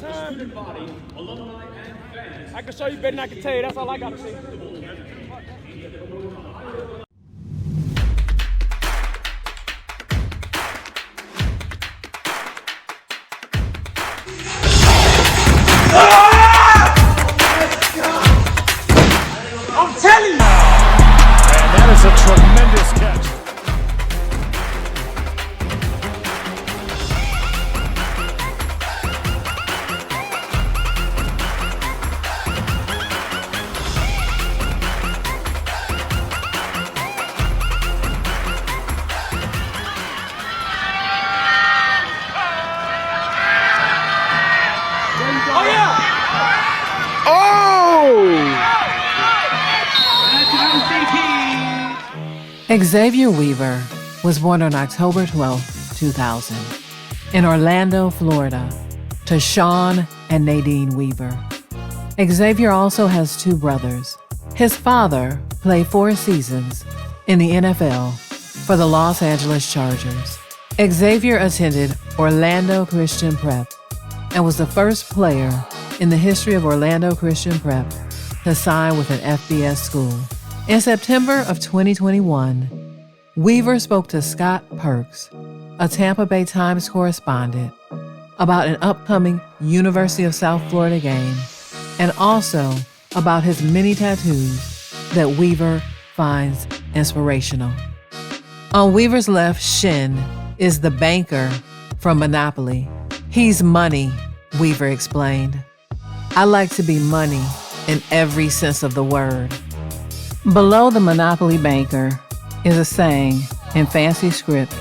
that time. I can show you better than I can tell you. That's all I got to see. I'm telling you! And that is a tremendous catch. Oh, yeah! Xavier Weaver was born on October 12, 2000, in Orlando, Florida, to Sean and Nadine Weaver. Xavier also has two brothers. His father played 4 seasons in the NFL for the Los Angeles Chargers. Xavier attended Orlando Christian Prep and was the first player in the history of Orlando Christian Prep to sign with an FBS school. In September of 2021, Weaver spoke to Scott Perks, a Tampa Bay Times correspondent, about an upcoming University of South Florida game and also about his many tattoos that Weaver finds inspirational. On Weaver's left shin is the banker from Monopoly. He's money, Weaver explained. I like to be money in every sense of the word. Below the Monopoly banker is a saying in fancy script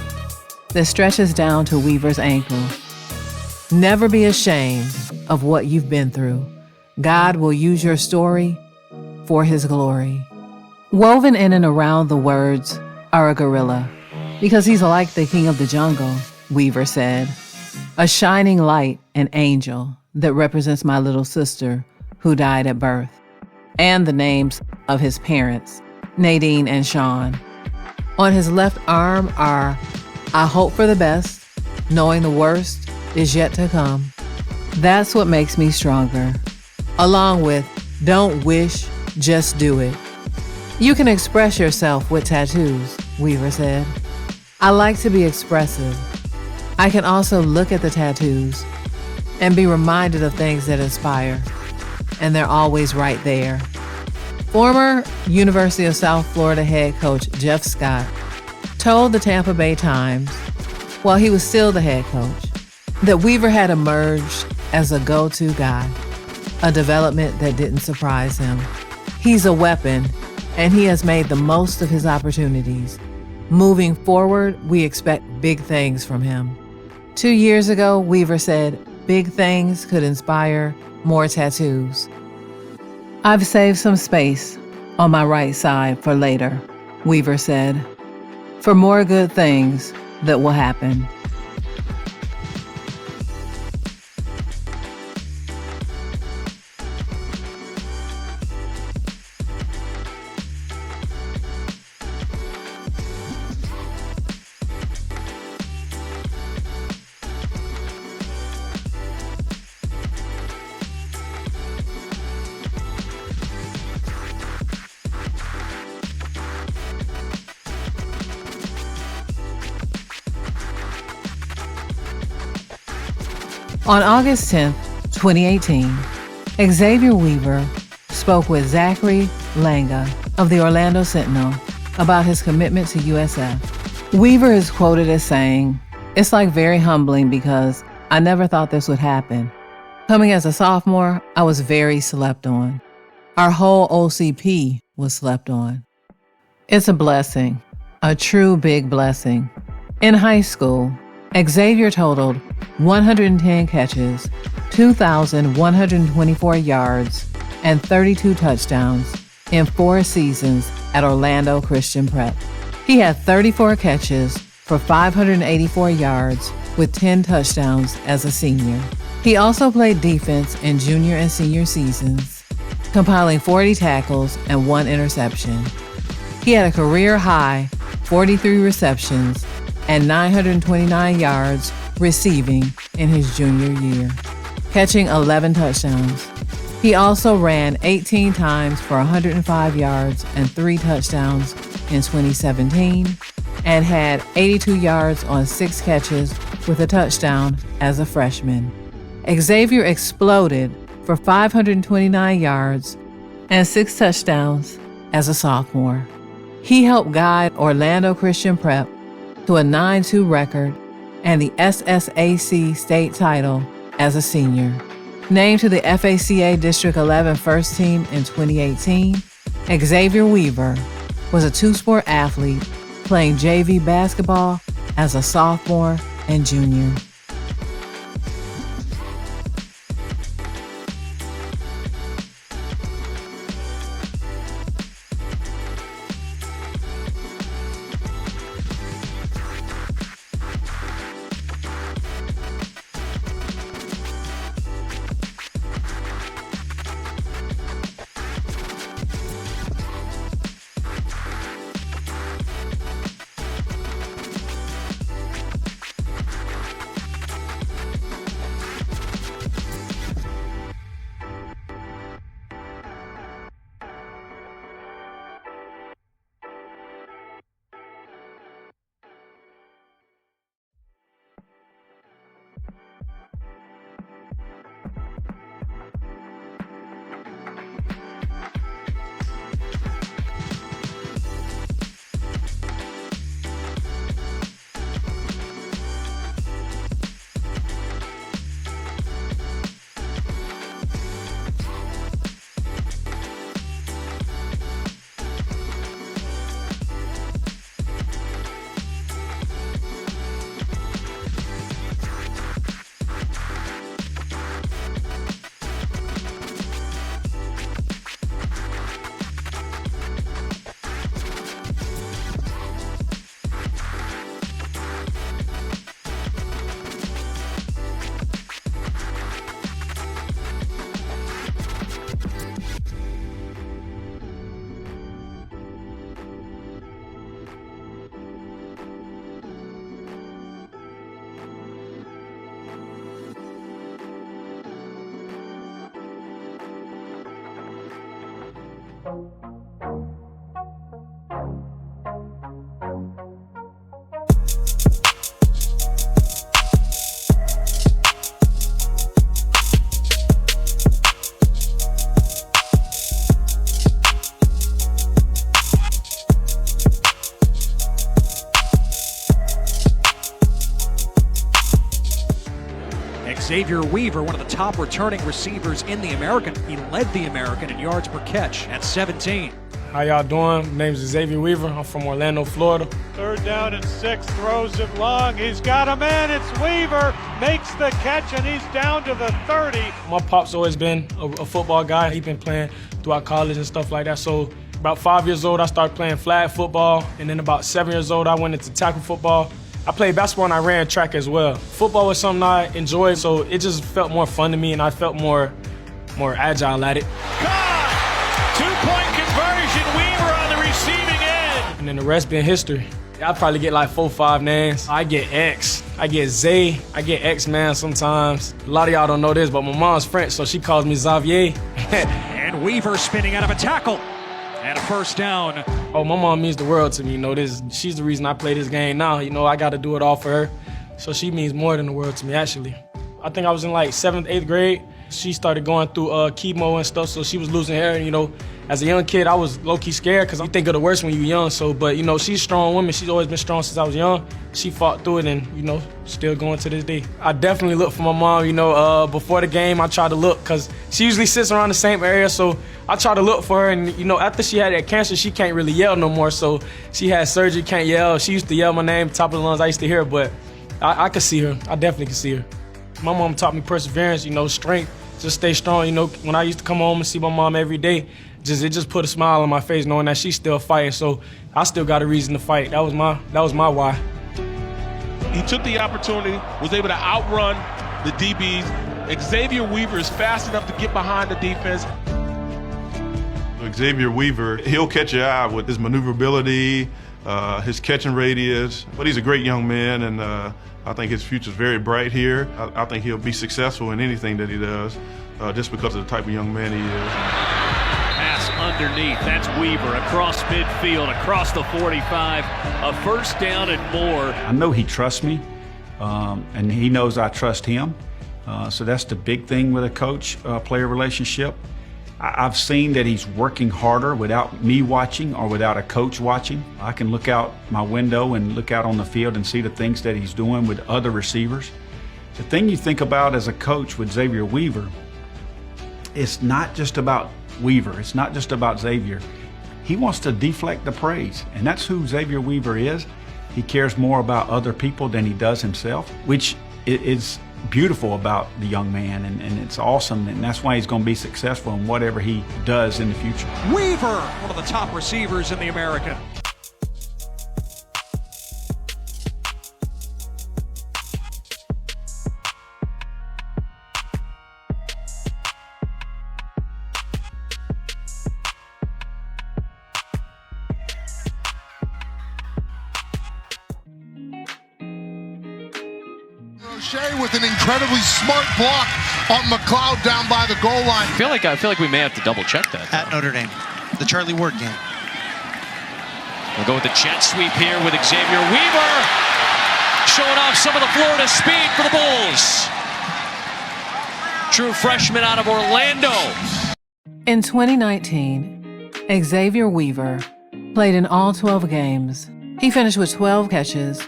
that stretches down to Weaver's ankle. Never be ashamed of what you've been through. God will use your story for his glory. Woven in and around the words are a gorilla, because he's like the king of the jungle, Weaver said. A shining light, an angel that represents my little sister who died at birth, and the names of his parents, Nadine and Sean. On his left arm are, I hope for the best, knowing the worst is yet to come. That's what makes me stronger. Along with, don't wish, just do it. You can express yourself with tattoos, Weaver said. I like to be expressive. I can also look at the tattoos and be reminded of things that inspire, and they're always right there. Former University of South Florida head coach Jeff Scott told the Tampa Bay Times, while he was still the head coach, that Weaver had emerged as a go-to guy, a development that didn't surprise him. He's a weapon, and he has made the most of his opportunities. Moving forward, we expect big things from him. 2 years ago, Weaver said big things could inspire more tattoos. I've saved some space on my right side for later, Weaver said, for more good things that will happen. On August 10, 2018, Xavier Weaver spoke with Zachary Langa of the Orlando Sentinel about his commitment to USF. Weaver is quoted as saying, "It's like very humbling because I never thought this would happen. Coming as a sophomore, I was very slept on. Our whole OCP was slept on. It's a blessing, a true big blessing." In high school, Xavier totaled 110 catches, 2,124 yards, and 32 touchdowns in 4 seasons at Orlando Christian Prep. He had 34 catches for 584 yards with 10 touchdowns as a senior. He also played defense in junior and senior seasons, compiling 40 tackles and 1 interception. He had a career-high 43 receptions and 929 yards receiving in his junior year. catching 11 touchdowns. He also ran 18 times for 105 yards and 3 touchdowns in 2017 and had 82 yards on 6 catches with a touchdown as a freshman. Xavier exploded for 529 yards and 6 touchdowns as a sophomore. He helped guide Orlando Christian Prep to a 9-2 record and the SSAC state title as a senior. Named to the FACA District 11 first team in 2018, Xavier Weaver was a 2-sport athlete playing JV basketball as a sophomore and junior. Xavier Weaver, one of the top returning receivers in the American. He led the American in yards per catch at 17. How y'all doing? My name is Xavier Weaver. I'm from Orlando, Florida. 3rd down and 6, throws it long. He's got a man. It's Weaver. Makes the catch, and he's down to the 30. My pop's always been a football guy. He's been playing throughout college and stuff like that. So about 5 years old, I started playing flag football. And then about 7 years old, I went into tackle football. I played basketball and I ran track as well. Football was something I enjoyed, so it just felt more fun to me, and I felt more agile at it. God! 2-point conversion, Weaver on the receiving end. And then the rest being history. I'll probably get like 4 or 5 names. I get X, I get Zay, I get X-Man sometimes. A lot of y'all don't know this, but my mom's French, so she calls me Xavier. And Weaver spinning out of a tackle. And a first down. Oh, my mom means the world to me. She's the reason I play this game now. I got to do it all for her. So she means more than the world to me, actually. I think I was in like 7th, 8th grade. She started going through chemo and stuff, so she was losing hair. And, as a young kid, I was low-key scared because you think of the worst when you're young. But she's a strong woman. She's always been strong since I was young. She fought through it and, still going to this day. I definitely look for my mom. Before the game, I try to look because she usually sits around the same area. So I try to look for her. And, after she had that cancer, she can't really yell no more. So she had surgery, can't yell. She used to yell my name, top of the lungs. I used to hear her, but I could see her. I definitely could see her. My mom taught me perseverance, strength, just stay strong. When I used to come home and see my mom every day, it just put a smile on my face knowing that she's still fighting. So I still got a reason to fight. That was my why. He took the opportunity, was able to outrun the DBs. Xavier Weaver is fast enough to get behind the defense. Xavier Weaver, he'll catch your eye with his maneuverability, his catching rate is. But he's a great young man, and I think his future is very bright here. I think he'll be successful in anything that he does, just because of the type of young man he is. Pass underneath, that's Weaver across midfield, across the 45, a first down and more. I know he trusts me, and he knows I trust him. So that's the big thing with a coach-player relationship. I've seen that he's working harder without me watching or without a coach watching. I can look out my window and look out on the field and see the things that he's doing with other receivers. The thing you think about as a coach with Xavier Weaver, it's not just about Weaver. It's not just about Xavier. He wants to deflect the praise, and that's who Xavier Weaver is. He cares more about other people than he does himself, which is beautiful about the young man, and it's awesome, and that's why he's going to be successful in whatever he does in the future. Weaver, one of the top receivers in the American. With an incredibly smart block on McLeod down by the goal line. I feel like we may have to double check that. At Notre Dame, the Charlie Ward game. We'll go with the jet sweep here with Xavier Weaver, showing off some of the Florida speed for the Bulls. True freshman out of Orlando. In 2019, Xavier Weaver played in all 12 games. He finished with 12 catches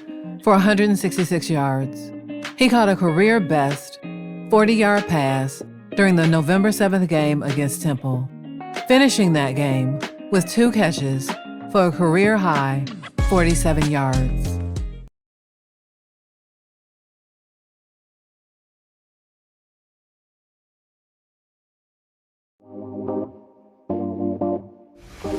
for 166 yards. He caught a career-best 40-yard pass during the November 7th game against Temple, finishing that game with 2 catches for a career-high 47 yards.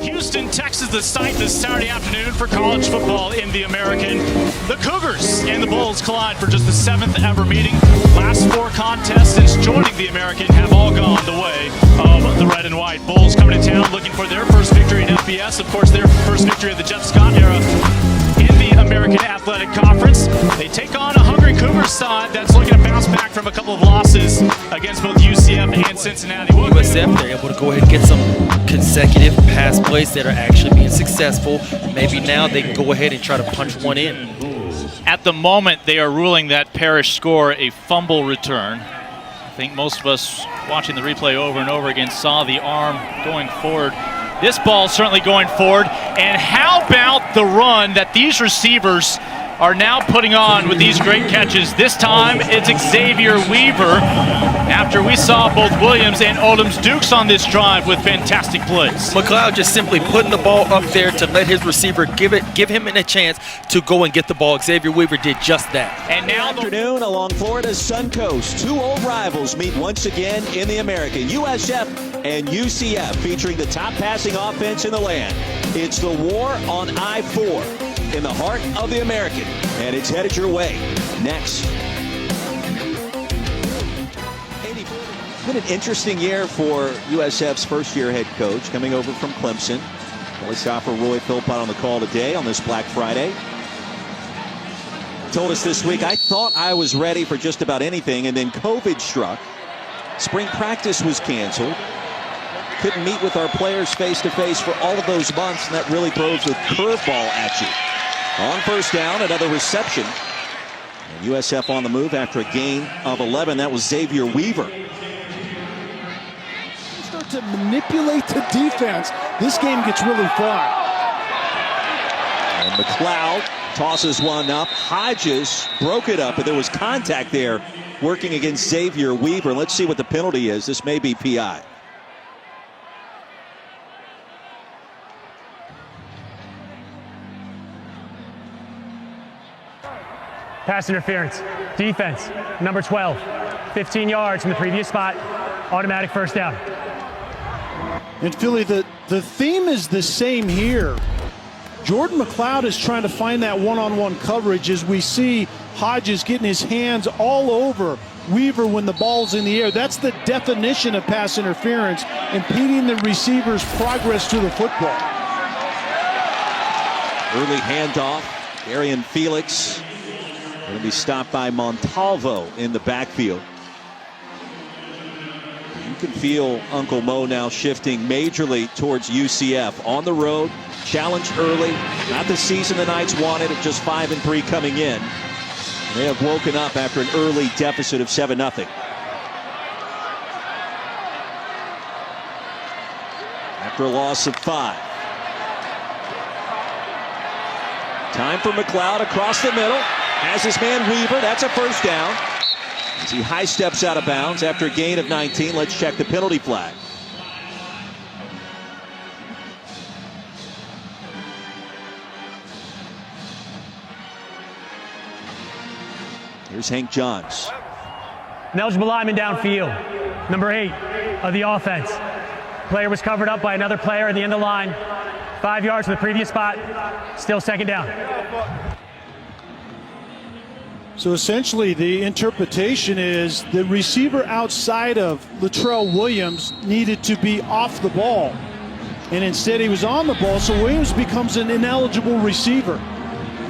Houston, Texas, the site this Saturday afternoon for college football in the American. The Cougars and the Bulls collide for just the 7th ever meeting. Last 4 contests since joining the American have all gone the way of the red and white. Bulls coming to town looking for their first victory in FBS. Of course, their first victory of the Jeff Scott era in the American Athletic Conference. They take on a hungry Cougars side that's looking to bounce back from a couple of losses against both UCF and Cincinnati. USF, they're able to go ahead and get some consecutive pass plays that are actually being successful. Maybe now they can go ahead and try to punch one in. At the moment, they are ruling that Parrish score a fumble return. I think most of us watching the replay over and over again saw the arm going forward. This ball certainly going forward. And how about the run that these receivers are now putting on with these great catches? This time it's Xavier Weaver, after we saw both Williams and Odom's Dukes on this drive with fantastic plays. McLeod just simply putting the ball up there to let his receiver give him a chance to go and get the ball. Xavier Weaver did just that. And now afternoon along Florida's Sun Coast, 2 old rivals meet once again in the American. USF and UCF featuring the top passing offense in the land. It's the war on I-4 in the heart of the American, and it's headed your way next. It's been an interesting year for USF's first-year head coach coming over from Clemson. Voice-offer Roy Philpott on the call today on this Black Friday. Told us this week, I thought I was ready for just about anything, and then COVID struck. Spring practice was canceled. Couldn't meet with our players face-to-face for all of those months, and that really throws a curveball at you. On first down, another reception. And USF on the move after a gain of 11. That was Xavier Weaver. Start to manipulate the defense. This game gets really fun. And McLeod tosses one up. Hodges broke it up, but there was contact there working against Xavier Weaver. Let's see what the penalty is. This may be PI. Pass interference. Defense, number 12. 15 yards from the previous spot. Automatic first down. And Philly, the theme is the same here. Jordan McLeod is trying to find that one-on-one coverage as we see Hodges getting his hands all over Weaver when the ball's in the air. That's the definition of pass interference, impeding the receiver's progress to the football. Early handoff. Arian Felix going to be stopped by Montalvo in the backfield. You can feel Uncle Mo now shifting majorly towards UCF. On the road, challenged early. Not the season the Knights wanted at just 5-3 coming in. They have woken up after an early deficit of 7-0. After a loss of 5. Time for McLeod across the middle. Has his man Weaver. That's a first down. As he high steps out of bounds after a gain of 19. Let's check the penalty flag. Here's Hank Johns. An eligible lineman downfield. Number 8 of the offense. Player was covered up by another player at the end of the line. 5 yards from the previous spot. Still second down. So essentially the interpretation is the receiver outside of Latrell Williams needed to be off the ball. And instead he was on the ball, so Williams becomes an ineligible receiver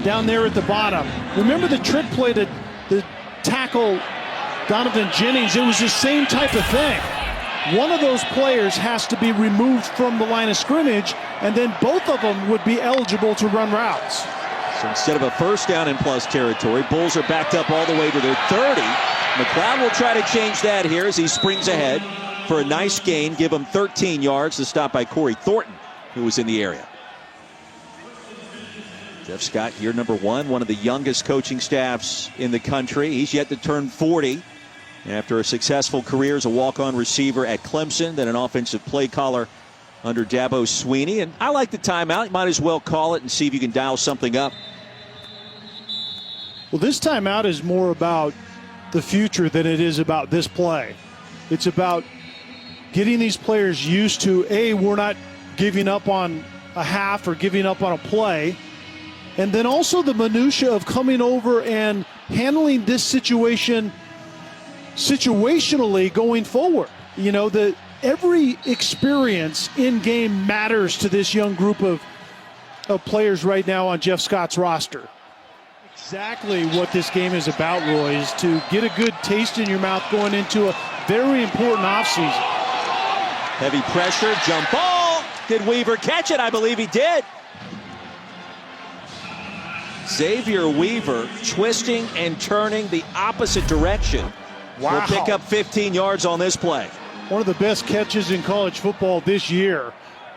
down there at the bottom. Remember the trick play that the tackle Donovan Jennings? It was the same type of thing. One of those players has to be removed from the line of scrimmage, and then both of them would be eligible to run routes. So instead of a first down in plus territory, Bulls are backed up all the way to their 30. McLeod will try to change that here as he springs ahead for a nice gain. Give him 13 yards. The stop by Corey Thornton, who was in the area. Jeff Scott, year number 1, one of the youngest coaching staffs in the country. He's yet to turn 40 after a successful career as a walk-on receiver at Clemson, then an offensive play caller under Dabo Swinney. And I like the timeout. You might as well call it and see if you can dial something up. Well, this timeout is more about the future than it is about this play. It's about getting these players used to, A, we're not giving up on a half or giving up on a play. And then also the minutia of coming over and handling this situation situationally going forward. You know, every experience in game matters to this young group of players right now on Jeff Scott's roster. Exactly what this game is about, Roy, is to get a good taste in your mouth going into a very important offseason. Heavy pressure, jump ball. Did Weaver catch it? I believe he did. Xavier Weaver twisting and turning the opposite direction. Wow. Will pick up 15 yards on this play. One of the best catches in college football this year.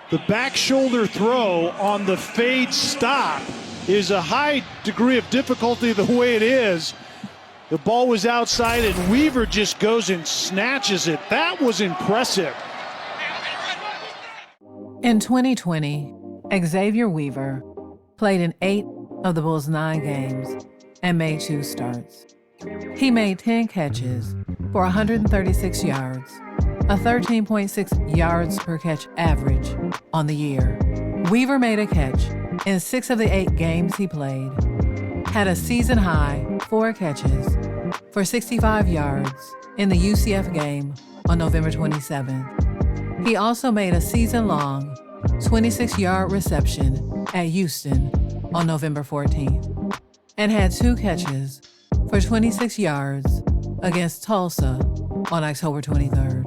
The back shoulder throw on the fade stop is a high degree of difficulty the way it is. The ball was outside and Weaver just goes and snatches it. That was impressive. In 2020, Xavier Weaver played in 8 of the Bulls' 9 games and made 2 starts. He made 10 catches for 136 yards, a 13.6 yards per catch average on the year. Weaver made a catch in 6 of the 8 games he played, had a season-high 4 catches for 65 yards in the UCF game on November 27th. He also made a season-long 26-yard reception at Houston on November 14th and had 2 catches for 26 yards against Tulsa on October 23rd.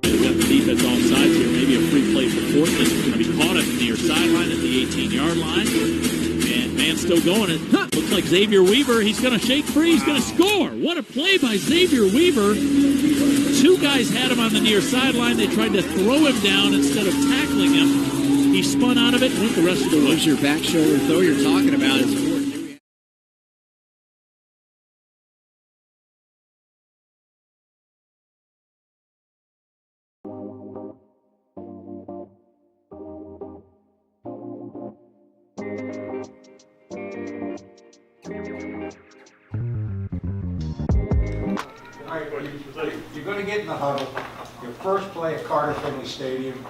We've got the defense all sides here. Maybe a free play for Portland. Going to be caught at the near sideline at the 18-yard line. And man's still going. It looks like Xavier Weaver. He's going to shake free. He's going to score. What a play by Xavier Weaver. 2 guys had him on the near sideline. They tried to throw him down instead of tackling him. He spun out of it and went the rest of the way. There's your back shoulder throw you're talking about. It's important. You're going to get in the huddle. Your first play at Carter Finley Stadium,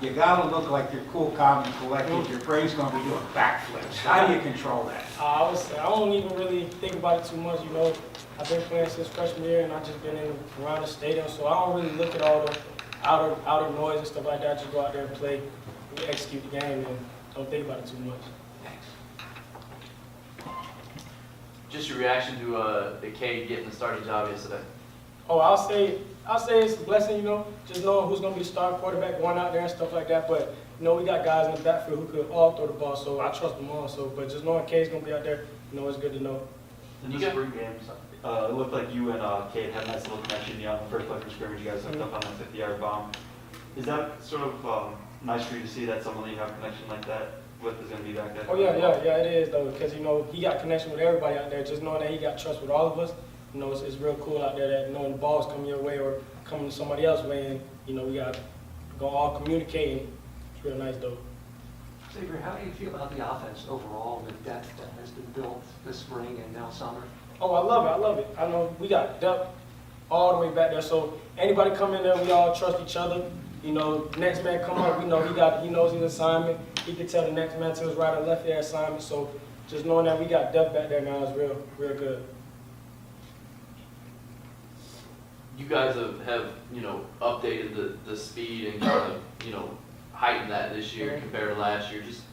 you got to look like you're cool, calm, and collected. Your brain's going to be doing backflips. How do you control that? I don't even really think about it too much. You know, I've been playing since freshman year, and I've just been around the stadium, so I don't really look at all the outer noise and stuff like that. I just go out there and play, execute the game, and don't think about it too much. Just your reaction to Cade getting the starting job yesterday. Oh, I'll say it's a blessing, you know, just knowing who's going to be the starting quarterback, going out there and stuff like that. But, you know, we got guys in the backfield who could all throw the ball, so I trust them all. So, but just knowing Cade's going to be out there, you know, it's good to know. In the spring games, it looked like you and Cade had a nice little connection. You know, on the first play from scrimmage, you guys hooked up on that 50-yard bomb. Is that sort of nice for you to see that someone that you have a connection like that with is going to be back there? Oh, yeah, it is, though, because, you know, he got connection with everybody out there. Just knowing that he got trust with all of us, you know, it's real cool out there that knowing the ball's coming your way or coming to somebody else's way, and, you know, we got to go all communicating. It's real nice, though. Xavier, how do you feel about the offense overall, the depth that has been built this spring and now summer? Oh, I love it. I know we got depth all the way back there, so anybody come in there, we all trust each other. You know, next man come up, we know he knows his assignment. He can tell the next man to his right or left their assignment. So just knowing that we got depth back there now is real good. You guys have you know, updated the speed and kind of, you know, heightened that this year compared to last year. Just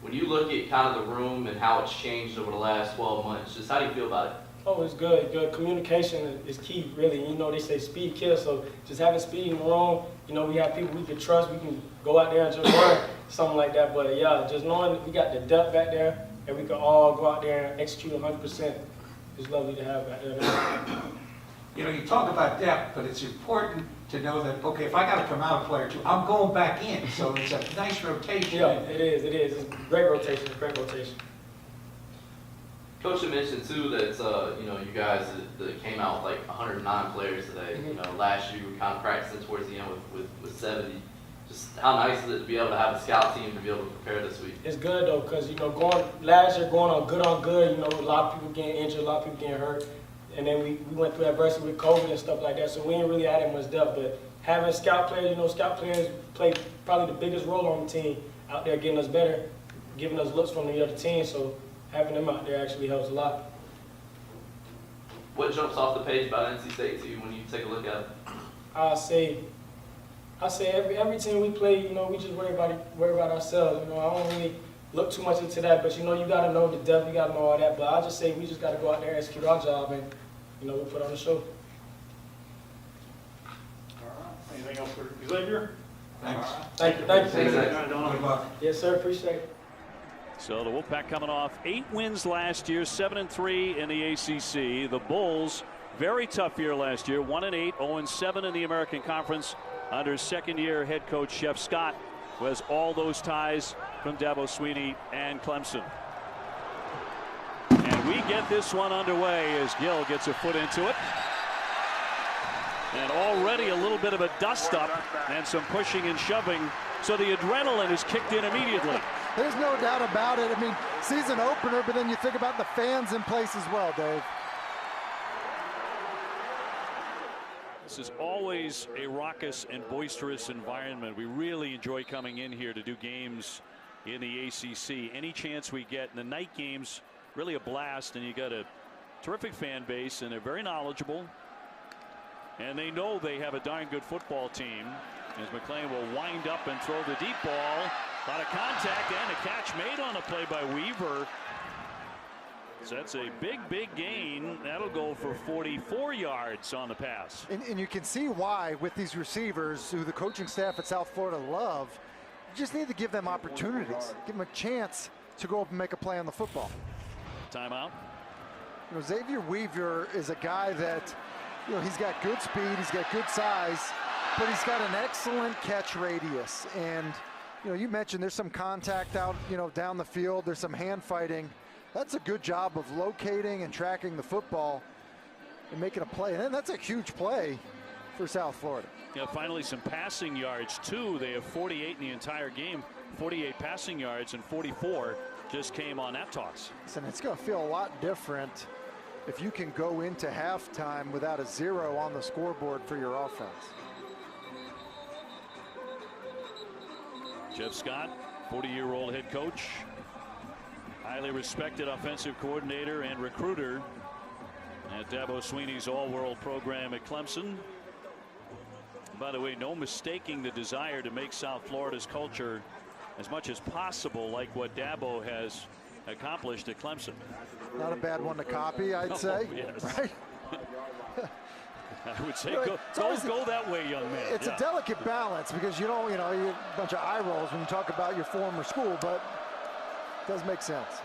when you look at kind of the room and how it's changed over the last 12 months, just how do you feel about it? Oh, it's good. Communication is key, really. You know, they say speed kills, so just having speed in the room, you know, we have people we can trust. We can go out there and just run, something like that. But, yeah, just knowing that we got the depth back there and we can all go out there and execute 100%. It's lovely to have back there. You know, you talk about depth, but it's important to know that, okay, if I got to come out a player too, I'm going back in. So it's a nice rotation. Yeah, it is. It's great rotation. Coach had mentioned too that you know, you guys that came out with like 109 players today. You know, last year we were kind of practicing towards the end with 70. Just how nice is it to be able to have a scout team to be able to prepare this week? It's good though, because you know, last year going on good, you know, a lot of people getting injured, a lot of people getting hurt, and then we went through adversity with COVID and stuff like that. So we ain't really had that much depth, but having scout players, you know, scout players play probably the biggest role on the team out there, getting us better, giving us looks from the other team. So having them out there actually helps a lot. What jumps off the page about NC State to you when you take a look at it? I say every team we play, you know, we just worry about ourselves. You know, I don't really look too much into that, but you know, you got to know the depth, you got to know all that. But I just say we just got to go out there and execute our job, and you know, we put on the show. All right. Anything else for Xavier? Thanks. Thank you. Good luck. Yes, sir. Appreciate it. So the Wolfpack coming off 8 wins last year, 7-3 in the ACC. The Bulls, very tough year last year, 1-8, 0-7 in the American Conference under second-year head coach Jeff Scott, who has all those ties from Dabo Swinney and Clemson. And we get this one underway as Gill gets a foot into it. And already a little bit of a dust-up and some pushing and shoving, so the adrenaline is kicked in immediately. There's no doubt about it. I mean, season opener, but then you think about the fans in place as well, Dave. This is always a raucous and boisterous environment. We really enjoy coming in here to do games in the ACC. Any chance we get in the night games, really a blast, and you got a terrific fan base, and they're very knowledgeable. And they know they have a darn good football team, as McClain will wind up and throw the deep ball. A lot of contact and a catch made on a play by Weaver. So that's a big gain. That'll go for 44 yards on the pass. And you can see why with these receivers who the coaching staff at South Florida love. You just need to give them opportunities, give them a chance to go up and make a play on the football. Timeout. You know, Xavier Weaver is a guy that, you know, he's got good speed, he's got good size, but he's got an excellent catch radius. And you know, you mentioned there's some contact out, you know, down the field. There's some hand fighting. That's a good job of locating and tracking the football and making a play. And then that's a huge play for South Florida. Yeah, finally some passing yards too. They have 48 in the entire game, 48 passing yards, and 44 just came on that toss. Listen, it's going to feel a lot different if you can go into halftime without a 0 on the scoreboard for your offense. Jeff Scott, 40-year-old head coach, highly respected offensive coordinator and recruiter at Dabo Swinney's all-world program at Clemson. By the way, no mistaking the desire to make South Florida's culture as much as possible like what Dabo has accomplished at Clemson. Not a bad one to copy, I'd say. Yes. Right? I would say It's go that way, young man. It's a delicate balance because you get a bunch of eye rolls when you talk about your former school, but it does make sense.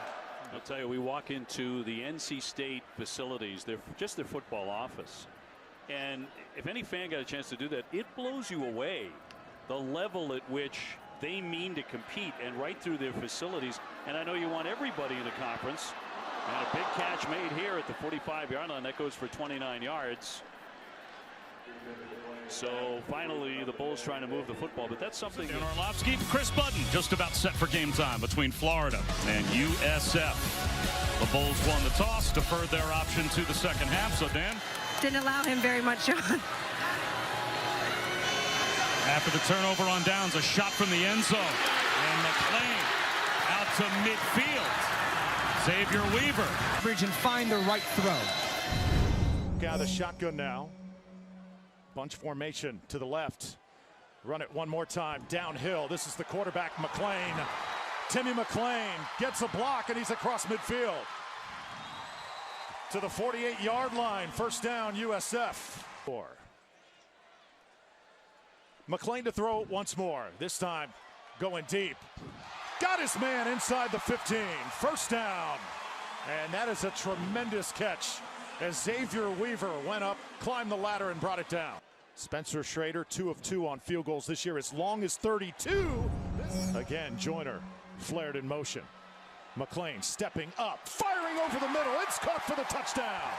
I'll tell you, we walk into the NC State facilities, just their football office. And if any fan got a chance to do that, it blows you away the level at which they mean to compete and right through their facilities. And I know you want everybody in the conference. And a big catch made here at the 45-yard line. That goes for 29 yards. So finally, the Bulls trying to move the football, but that's something. Dan Orlovsky, Chris Budden just about set for game time between Florida and USF. The Bulls won the toss, deferred their option to the second half. So Dan, didn't allow him very much, John. After the turnover on downs, a shot from the end zone, and McClain out to midfield. Xavier Weaver. Bridge and find the right throw. Out of the shotgun now. Bunch formation to the left. Run it one more time downhill. This is the quarterback, McClain. Timmy McClain gets a block, and he's across midfield to the 48-yard line. First down, USF. McClain to throw it once more. This time going deep. Got his man inside the 15. First down. And that is a tremendous catch as Xavier Weaver went up, climbed the ladder, and brought it down. Spencer Schrader, 2 of 2 on field goals this year, as long as 32. Again, Joyner flared in motion. McClain stepping up, firing over the middle. It's caught for the touchdown.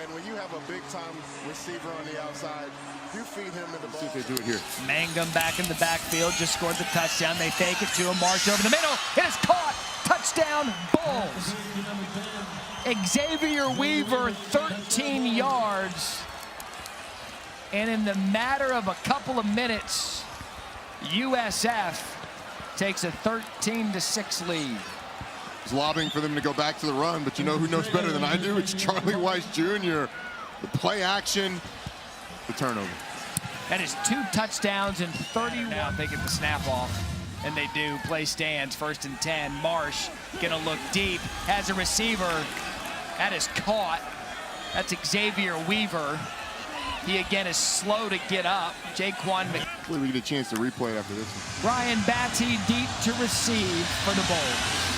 And when you have a big-time receiver on the outside, you feed him in the ball. See if they do it here. Mangum back in the backfield, just scored the touchdown. They fake it to him, march over the middle. It is caught. Touchdown, Bulls. Xavier Weaver, 13 yards. And in the matter of a couple of minutes, USF takes a 13-6 lead. It's lobbying for them to go back to the run, but you know who knows better than I do? It's Charlie Weiss Jr. The play action, the turnover. That is 2 touchdowns and 31. Now they get the snap off, and they do. Play stands, 1st and 10. Marsh gonna look deep, has a receiver. That is caught. That's Xavier Weaver. He again is slow to get up. Jaquan Hopefully we get a chance to replay it after this one. Brian Batty deep to receive for the Bulls.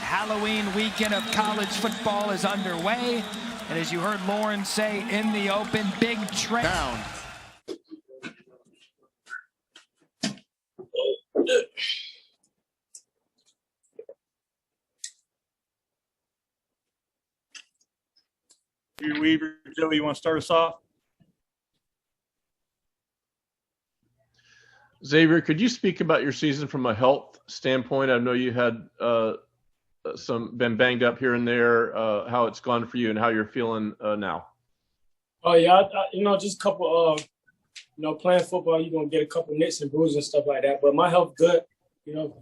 Halloween weekend of college football is underway. And as you heard Lauren say, in the open, big trade. Down. Weaver, Joey, you want to start us off? Xavier, could you speak about your season from a health standpoint? I know you had been banged up here and there, how it's gone for you and how you're feeling now. Oh yeah, just a couple playing football, you're gonna get a couple nicks and bruises and stuff like that. But my health good,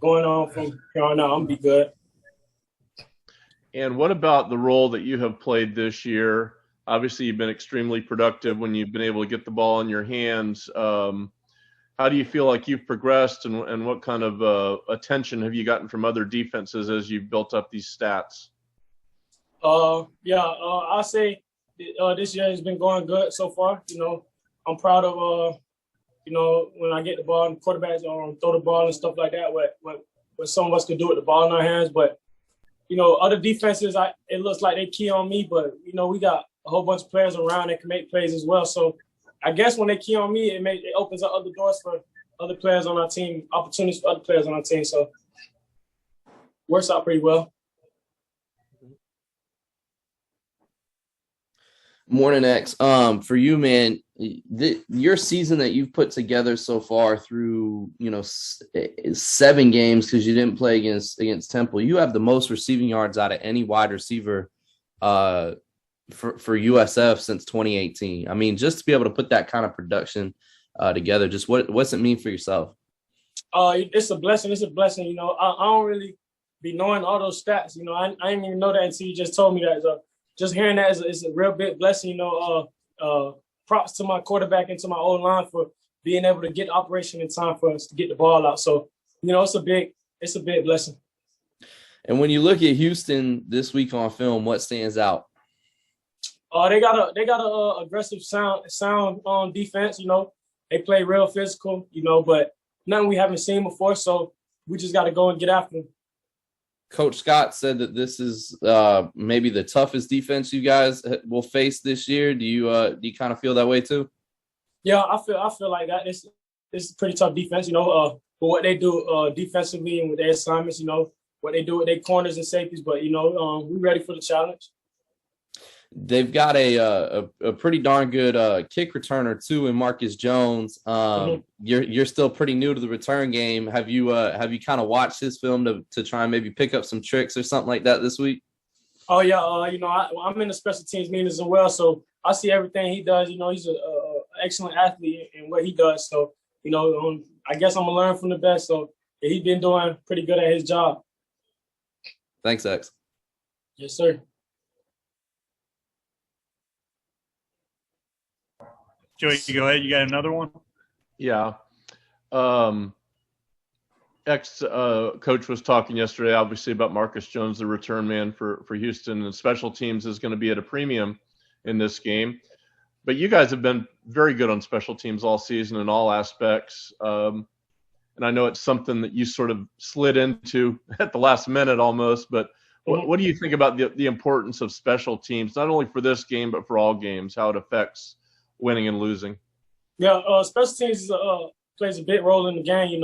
going on from here on out, I'm gonna be good. And what about the role that you have played this year? Obviously, you've been extremely productive when you've been able to get the ball in your hands. How do you feel like you've progressed, and what kind of attention have you gotten from other defenses as you've built up these stats? I'll say this year has been going good so far. I'm proud of, when I get the ball and quarterbacks throw the ball and stuff like that, what some of us could do with the ball in our hands. But, other defenses, it looks like they key on me, but, we got a whole bunch of players around that can make plays as well. So I guess when they key on me, it opens up other doors for other players on our team, opportunities for other players on our team. So works out pretty well. Morning, X. For you, man, your season that you've put together so far through, 7 games, because you didn't play against Temple, you have the most receiving yards out of any wide receiver for USF since 2018. I mean, just to be able to put that kind of production together, just what's it mean for yourself? It's a blessing. It's a blessing. I don't really be knowing all those stats. I didn't even know that until you just told me that. So just hearing that is a real big blessing. Props to my quarterback and to my O-line for being able to get the operation in time for us to get the ball out. So, it's a big blessing. And when you look at Houston this week on film, what stands out? They got a aggressive sound on defense. They play real physical. But nothing we haven't seen before. So we just got to go and get after them. Coach Scott said that this is maybe the toughest defense you guys will face this year. Do you kind of feel that way too? Yeah, I feel like that. It's a pretty tough defense. For what they do defensively and with their assignments. What they do with their corners and safeties. But we're ready for the challenge. They've got a pretty darn good kick returner too in Marcus Jones. You're still pretty new to the return game. Have you kind of watched his film to try and maybe pick up some tricks or something like that this week? Oh yeah, I'm in the special teams meetings as well, so I see everything he does. He's an excellent athlete in what he does. So I guess I'm gonna learn from the best. So he's been doing pretty good at his job. Thanks, X. Yes, sir. Joey, you go ahead. You got another one? Yeah. Coach was talking yesterday, obviously, about Marcus Jones, the return man for Houston, and special teams is going to be at a premium in this game. But you guys have been very good on special teams all season in all aspects. And I know it's something that you sort of slid into at the last minute almost, but what do you think about the importance of special teams, not only for this game, but for all games, how it affects winning and losing? Yeah, special teams plays a big role in the game.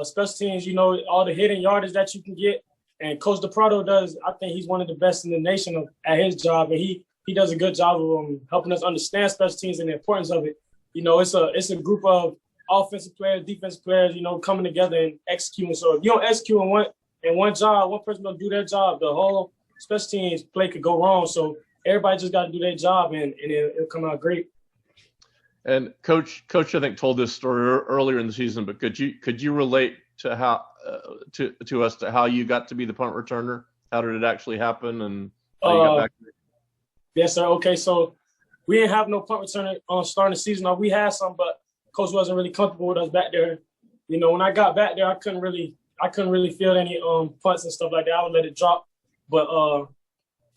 Special teams, all the hidden yardage that you can get, and Coach DePrado does. I think he's one of the best in the nation at his job, and he does a good job of helping us understand special teams and the importance of it. It's a group of offensive players, defensive players, coming together and executing. So if you don't execute in one job, one person don't do their job, the whole special teams play could go wrong. So everybody just got to do their job, and it'll come out great. And Coach, I think told this story earlier in the season, but could you relate to how to us to how you got to be the punt returner? How did it actually happen, and how you got back there? Yes, sir. Okay, so we didn't have no punt returner on starting the season. We had some, but Coach wasn't really comfortable with us back there. When I got back there, I couldn't really field any punts and stuff like that. I would let it drop, but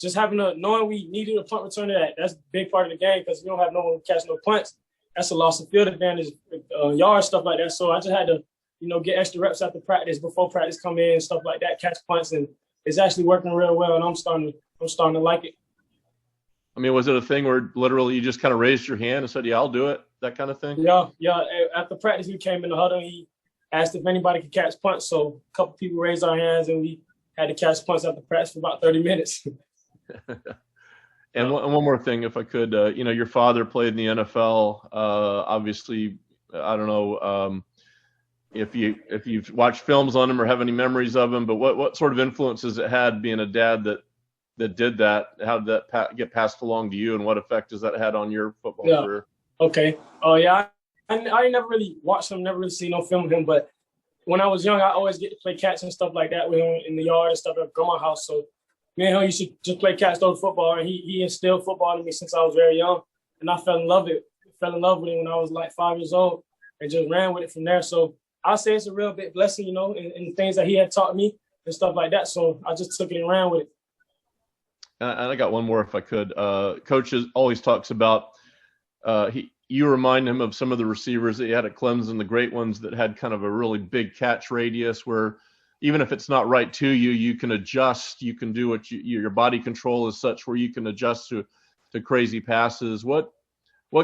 just knowing we needed a punt returner, that's a big part of the game, because we don't have no one to catch no punts. That's a loss of field advantage, yard stuff like that. So I just had to, get extra reps after practice, before practice come in, stuff like that, catch punts, and it's actually working real well. And I'm starting to like it. I mean, was it a thing where literally you just kind of raised your hand and said, "Yeah, I'll do it," that kind of thing? Yeah. After practice, we came in the huddle. And he asked if anybody could catch punts. So a couple people raised our hands, and we had to catch punts after practice for about 30 minutes. And one more thing, if I could, your father played in the NFL. Obviously, I don't know if you've watched films on him or have any memories of him, but what sort of influence has it had being a dad that did that? How did that get passed along to you, and what effect has that had on your football career? Okay. Oh yeah, I never really watched him, never really seen no film of him, but when I was young, I always get to play catch and stuff like that with him in the yard and stuff at grandma's house. So me and him used to just play catch throw football, and he instilled football in me since I was very young, and I fell in love with it. Fell in love with it when I was like 5 years old, and just ran with it from there. So I say it's a real big blessing, in things that he had taught me and stuff like that. So I just took it and ran with it. And I got one more, if I could. Coach always talks about you remind him of some of the receivers that he had at Clemson, the great ones that had kind of a really big catch radius, where even if it's not right to you, you can adjust. You can do what your body control is such where you can adjust to crazy passes. What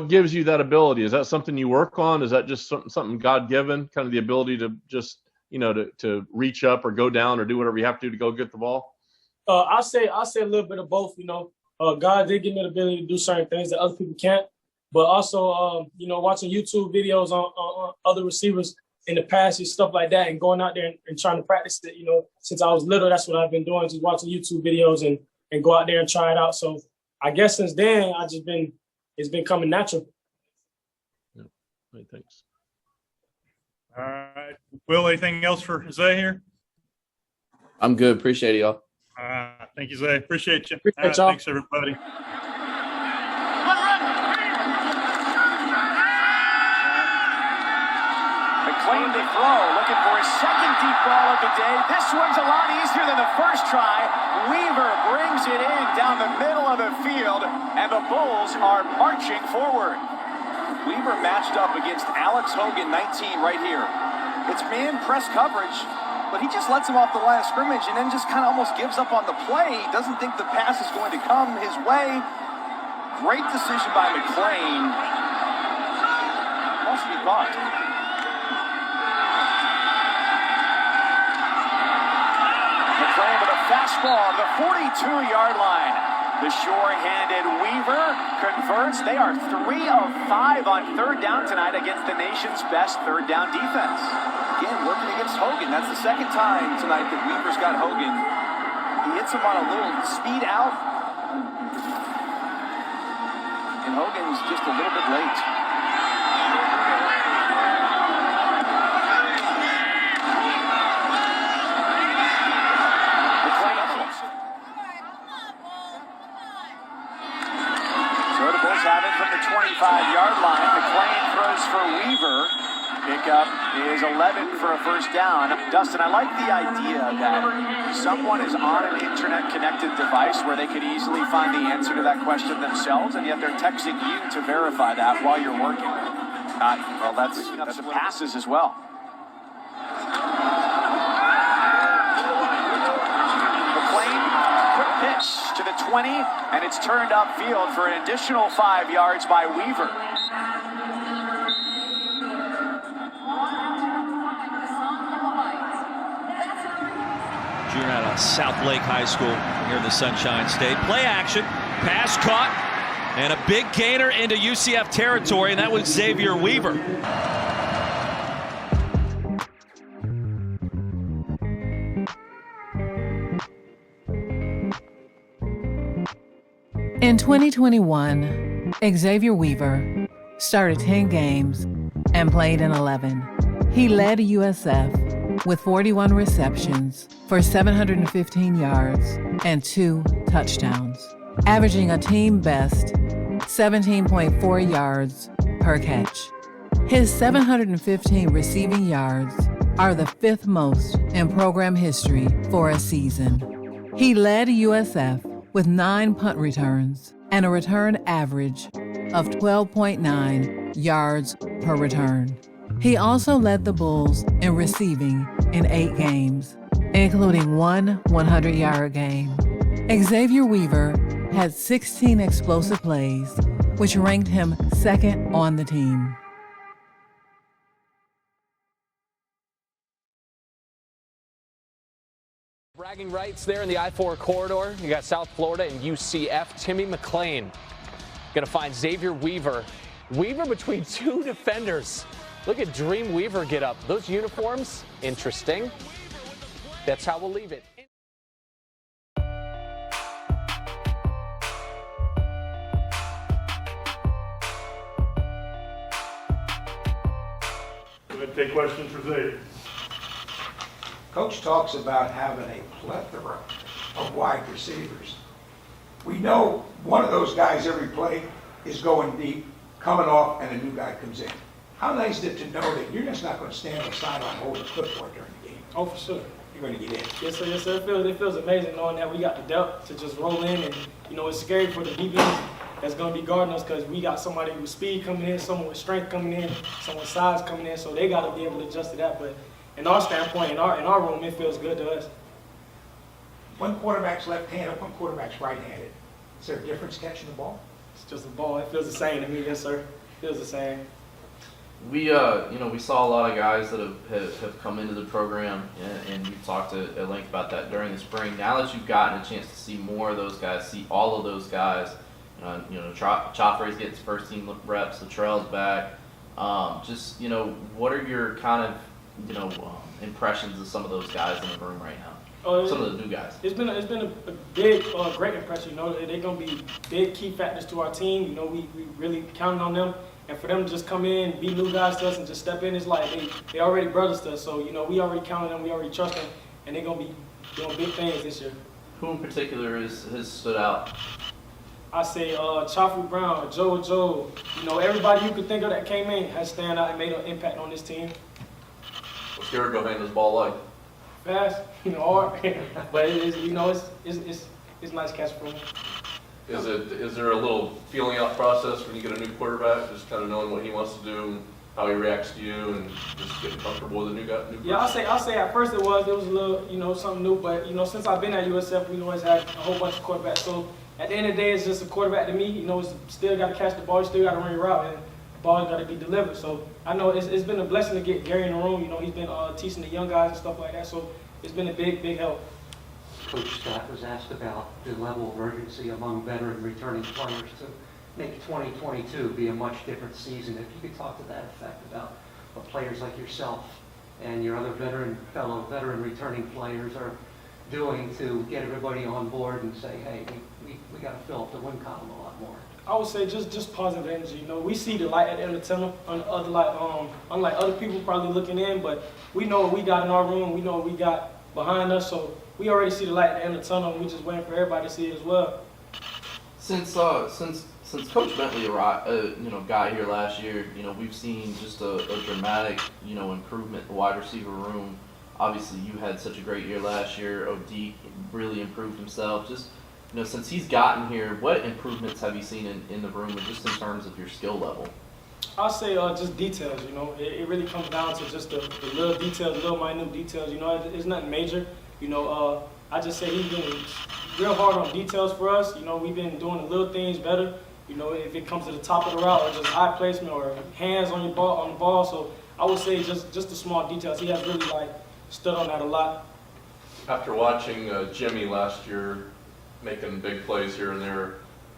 gives you that ability? Is that something you work on? Is that just something God-given, kind of the ability to just, to reach up or go down or do whatever you have to do to go get the ball? I'll say a little bit of both. God did give me the ability to do certain things that other people can't. But also, watching YouTube videos on other receivers in the past and stuff like that, and going out there and trying to practice it. Since I was little, that's what I've been doing, just watching YouTube videos and go out there and try it out. So I guess since then, it's been coming natural. Yeah. Right, thanks. All right. Will, anything else for Zay here? I'm good. Appreciate it, y'all. Thank you, Zay. Appreciate you. Appreciate y'all. Thanks, everybody. McClain to throw, looking for his second deep ball of the day. This one's a lot easier than the first try. Weaver brings it in down the middle of the field, and the Bulls are marching forward. Weaver matched up against Alex Hogan, 19, right here. It's man press coverage, but he just lets him off the line of scrimmage and then just kind of almost gives up on the play. He doesn't think the pass is going to come his way. Great decision by McClain. What else have you thought? McClain with a fastball on the 42-yard line. The sure-handed Weaver converts. They are 3 of 5 on third down tonight against the nation's best third down defense. Again, working against Hogan. That's the second time tonight that Weaver's got Hogan. He hits him on a little speed out. And Hogan's just a little bit late. Have it from the 25-yard line. McClain throws for Weaver. Pickup is 11 for a first down. Dustin, I like the idea that someone is on an internet-connected device where they could easily find the answer to that question themselves, and yet they're texting you to verify that while you're working. Well, that's the passes as well. Pitch to the 20, and it's turned upfield for an additional 5 yards by Weaver. Junior out of South Lake High School here in the Sunshine State. Play action, pass caught, and a big gainer into UCF territory, and that was Xavier Weaver. In 2021, Xavier Weaver started 10 games and played in 11. He led USF with 41 receptions for 715 yards and 2 touchdowns, averaging a team best 17.4 yards per catch. His 715 receiving yards are the 5th most in program history for a season. He led USF with 9 punt returns and a return average of 12.9 yards per return. He also led the Bulls in receiving in 8 games, including 1 100-yard game. Xavier Weaver had 16 explosive plays, which ranked him 2nd on the team. Bragging rights there in the I-4 corridor. You got South Florida and UCF. Timmy McClain going to find Xavier Weaver. Weaver between 2 defenders. Look at Dream Weaver get up. Those uniforms, interesting. That's how we'll leave it. Go ahead and take questions for Xavier. Coach talks about having a plethora of wide receivers. We know one of those guys every play is going deep, coming off, and a new guy comes in. How nice is it to know that you're just not going to stand on the sideline holding a clipboard during the game? Oh, for sure. You're going to get in. Yes, sir. Yes, sir. It feels amazing knowing that we got the depth to just roll in, and it's scary for the DBs that's going to be guarding us because we got somebody with speed coming in, someone with strength coming in, someone with size coming in, so they got to be able to adjust to that. But in our standpoint, in our room, it feels good to us. One quarterback's left-handed, one quarterback's right-handed. Is there a difference catching the ball? It's just a ball. It feels the same to me, yes, sir. It feels the same. We we saw a lot of guys that have come into the program, and we've talked at length about that during the spring. Now that you've gotten a chance to see more of those guys, see all of those guys, Chaffer's getting his first team reps, Latrell's back. What are your kind of impressions of some of those guys in the room right now? Some of the new guys. It's been a big, great impression. They're gonna be big key factors to our team. We really counted on them, and for them to just come in, be new guys to us, and just step in, it's like they already brothers to us. So we already counted them, we already trust them, and they're gonna be doing big things this year. Who in particular has stood out? I say Chaffee Brown, Joe. Everybody you could think of that came in has stand out and made an impact on this team. What's Garrett go handle this ball like? Fast, hard, but it's nice catch for him. Is there a little feeling out process when you get a new quarterback, just kind of knowing what he wants to do, and how he reacts to you, and just getting comfortable with a new guy? Yeah, I'll say at first it was a little, something new, but since I've been at USF, we always had a whole bunch of quarterbacks. So at the end of the day, it's just a quarterback to me. It's still got to catch the ball, you still got to run your route, and the ball's got to be delivered. So I know it's been a blessing to get Gary in the room. He's been teaching the young guys and stuff like that. So it's been a big help. Coach Scott was asked about the level of urgency among veteran returning players to make 2022 be a much different season. If you could talk to that effect about what players like yourself and your other fellow veteran returning players are doing to get everybody on board and say, hey, we got to fill up the win column a lot more. I would say just positive energy. We see the light at the end of the tunnel. Unlike other people probably looking in, but we know what we got in our room. We know what we got behind us. So we already see the light at the end of the tunnel. We just waiting for everybody to see it as well. Since Coach Bentley got here last year, we've seen just a dramatic, improvement in the wide receiver room. Obviously, you had such a great year last year. OD really improved himself. Just, since he's gotten here, what improvements have you seen in the room, and just in terms of your skill level? I'll say just details. It really comes down to just the little details, little minute details. It's nothing major. I just say he's been real hard on details for us. We've been doing the little things better. If it comes to the top of the route, or just eye placement, or hands on the ball. So I would say just the small details. He has really stood on that a lot. After watching Jimmy last year making big plays here and there,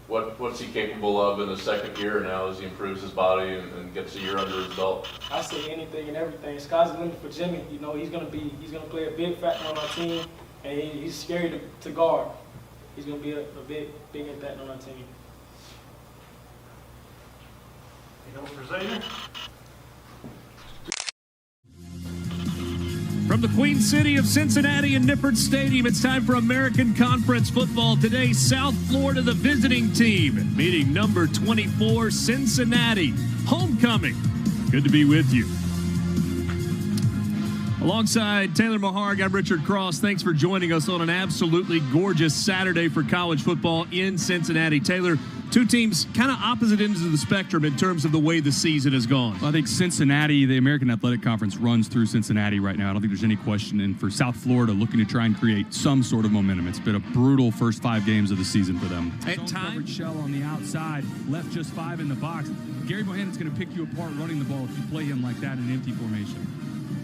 what's he capable of in his second year now as he improves his body and gets a year under his belt? I say anything and everything. Sky's the limit for Jimmy. He's gonna play a big factor on our team, and he's scary to guard. He's gonna be a big impact on our team. For Xavier? From the Queen City of Cincinnati and Nippert Stadium, it's time for American Conference football. Today, South Florida, the visiting team, meeting number 24, Cincinnati. Homecoming. Good to be with you. Alongside Taylor Maharg, I'm Richard Cross. Thanks for joining us on an absolutely gorgeous Saturday for college football in Cincinnati. Taylor, two teams kind of opposite ends of the spectrum in terms of the way the season has gone. Well, I think Cincinnati, the American Athletic Conference, runs through Cincinnati right now. I don't think there's any question. And for South Florida, looking to try and create some sort of momentum. It's been a brutal first 5 games of the season for them. At time, Shell on the outside, left just 5 in the box. Gary Bohannon's going to pick you apart running the ball if you play him like that in empty formation.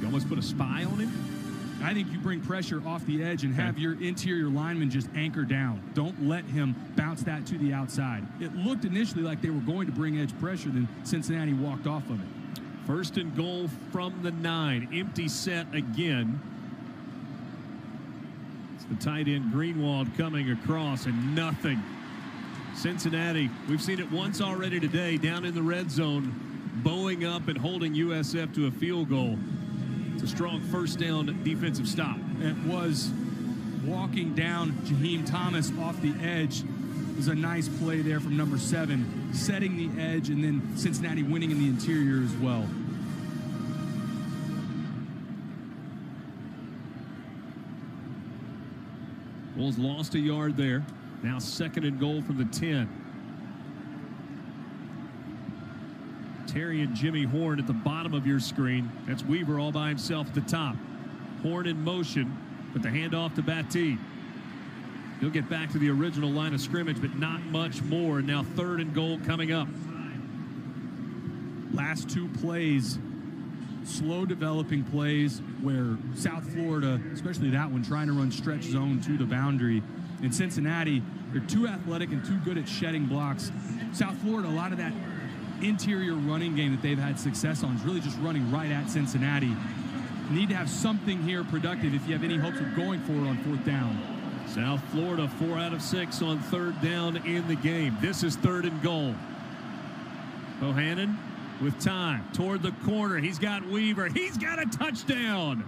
You almost put a spy on him? I think you bring pressure off the edge and have your interior lineman just anchor down. Don't let him bounce that to the outside. It looked initially like they were going to bring edge pressure, then Cincinnati walked off of it. First and goal from the 9. Empty set again. It's the tight end Greenwald coming across, and nothing. Cincinnati, we've seen it once already today, down in the red zone, bowing up and holding USF to a field goal. It's a strong first down defensive stop. It was walking down Jaheim Thomas off the edge. It was a nice play there from number 7, setting the edge, and then Cincinnati winning in the interior as well. Bulls lost a yard there. Now second and goal from the 10. Terry and Jimmy Horn at the bottom of your screen. That's Weaver all by himself at the top. Horn in motion, but the handoff to Battie. He'll get back to the original line of scrimmage, but not much more. Now third and goal coming up. Last 2 plays, slow developing plays where South Florida, especially that one, trying to run stretch zone to the boundary. In Cincinnati, they're too athletic and too good at shedding blocks. South Florida, a lot of that interior running game that they've had success on is really just running right at Cincinnati. You need to have something here productive if you have any hopes of going for it on 4th down. South Florida 4 out of 6 on 3rd down in the game. This is 3rd and goal. Bohannon with time toward the corner. He's got Weaver. He's got a touchdown.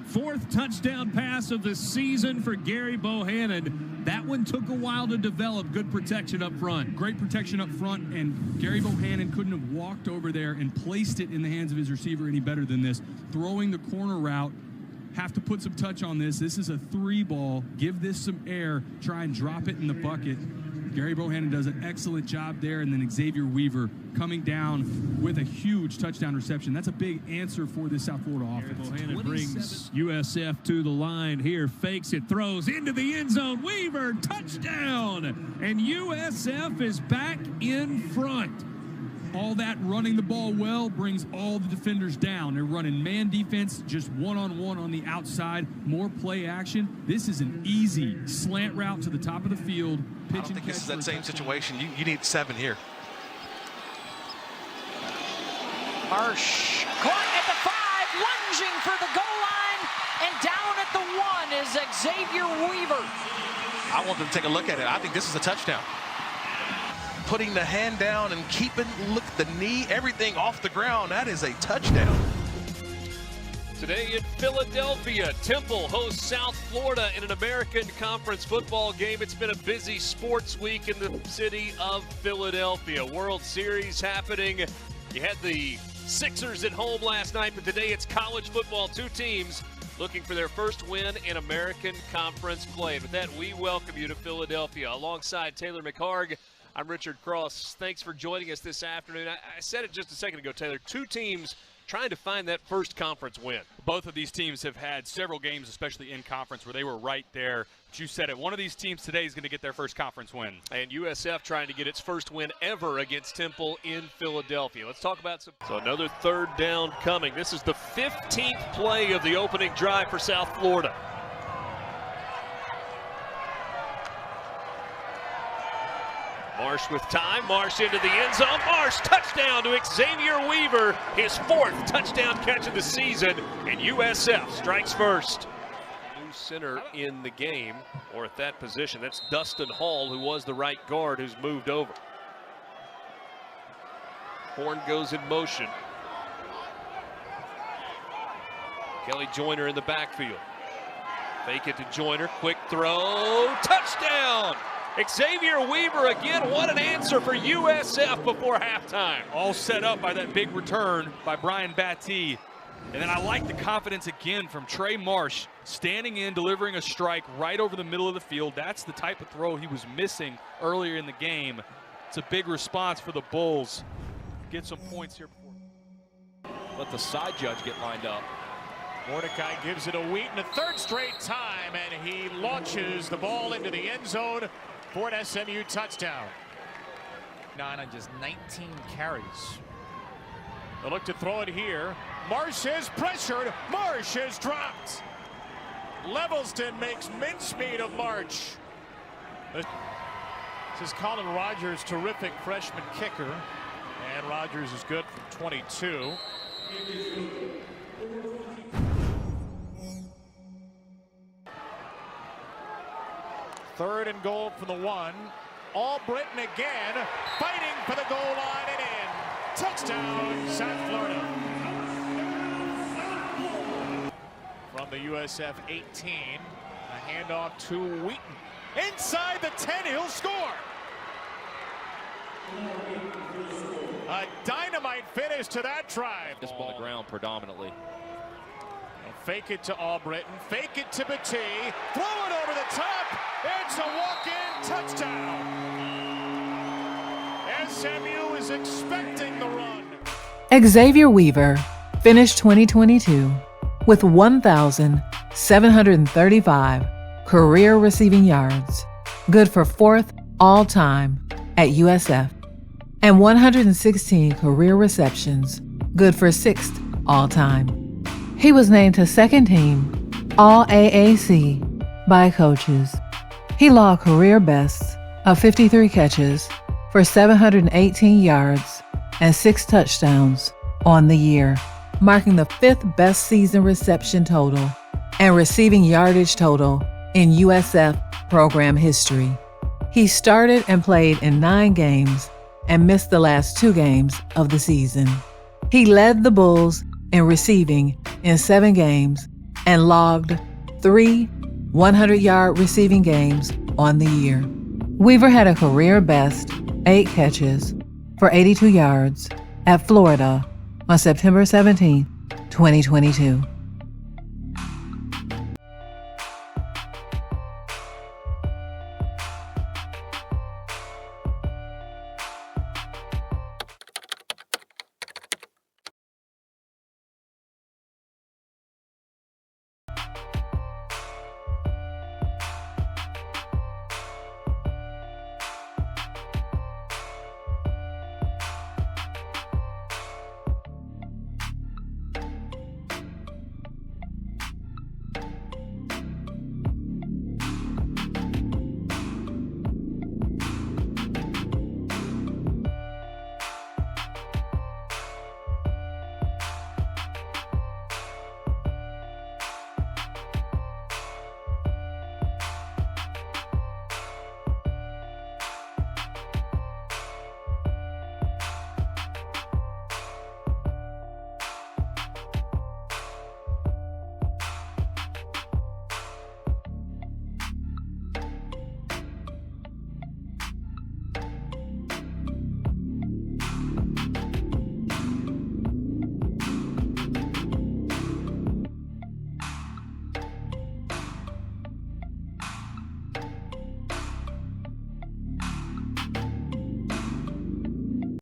Fourth touchdown pass of the season for Gary Bohannon. That one took a while to develop. Good protection up front. Great protection up front, and Gary Bohannon couldn't have walked over there and placed it in the hands of his receiver any better than this. Throwing the corner route. Have to put some touch on this. This is a 3-ball. Give this some air. Try and drop it in the bucket. Gary Bohannon does an excellent job there, and then Xavier Weaver coming down with a huge touchdown reception. That's a big answer for this South Florida offense. Bohannon brings USF to the line here, fakes it, throws into the end zone. Weaver, touchdown! And USF is back in front. All that running the ball well brings all the defenders down. They're running man defense, just one-on-one on the outside, more play action. This is an easy slant route to the top of the field. I don't think this is that same situation. You need 7 here. Marsh caught at the 5, lunging for the goal line, and down at the 1 is Xavier Weaver. I want them to take a look at it. I think this is a touchdown. Putting the hand down and keeping, look, the knee, everything off the ground. That is a touchdown. Today in Philadelphia, Temple hosts South Florida in an American Conference football game. It's been a busy sports week in the city of Philadelphia. World Series happening. You had the Sixers at home last night, but today it's college football. 2 teams looking for their first win in American Conference play. And with that, we welcome you to Philadelphia. Alongside Taylor McHarg, I'm Richard Cross. Thanks for joining us this afternoon. I said it just a second ago, Taylor. 2 teams trying to find that first conference win. Both of these teams have had several games, especially in conference, where they were right there. But you said it. One of these teams today is going to get their first conference win. And USF trying to get its first win ever against Temple in Philadelphia. Let's talk about some. So another 3rd down coming. This is the 15th play of the opening drive for South Florida. Marsh with time, Marsh into the end zone, Marsh touchdown to Xavier Weaver, his 4th touchdown catch of the season, and USF strikes first. New center in the game, or at that position, that's Dustin Hall, who was the right guard, who's moved over. Horn goes in motion. Kelly Joyner in the backfield. Fake it to Joyner, quick throw, touchdown! Xavier Weaver again, what an answer for USF before halftime. All set up by that big return by Brian Battie. And then I like the confidence again from Trey Marsh, standing in, delivering a strike right over the middle of the field. That's the type of throw he was missing earlier in the game. It's a big response for the Bulls. Get some points here before. Let the side judge get lined up. Mordecai gives it a Wheaton a 3rd straight time, and he launches the ball into the end zone for an SMU touchdown. 9 on just 19 carries. They'll look to throw it here. Marsh is pressured. Marsh is dropped. Levelston makes mincemeat of March. This is Colin Rogers, terrific freshman kicker. And Rogers is good from 22. 3rd and goal from the 1. All-Britain again, fighting for the goal line and in. Touchdown, South Florida. From the USF 18, a handoff to Wheaton. Inside the 10, he'll score. A dynamite finish to that drive. Just on the ground predominantly. Fake it to All-Britain, fake it to Battie, throw it over the top. It's a walk-in touchdown. SMU is expecting the run. Xavier Weaver finished 2022 with 1,735 career receiving yards, good for 4th all-time at USF, and 116 career receptions, good for 6th all-time. He was named to 2nd team All-AAC by coaches. He logged career bests of 53 catches for 718 yards and 6 touchdowns on the year, marking the 5th best season reception total and receiving yardage total in USF program history. He started and played in 9 games and missed the last 2 games of the season. He led the Bulls in receiving in 7 games and logged 3 100-yard receiving games on the year. Weaver had a career best 8 catches for 82 yards at Florida on September 17, 2022.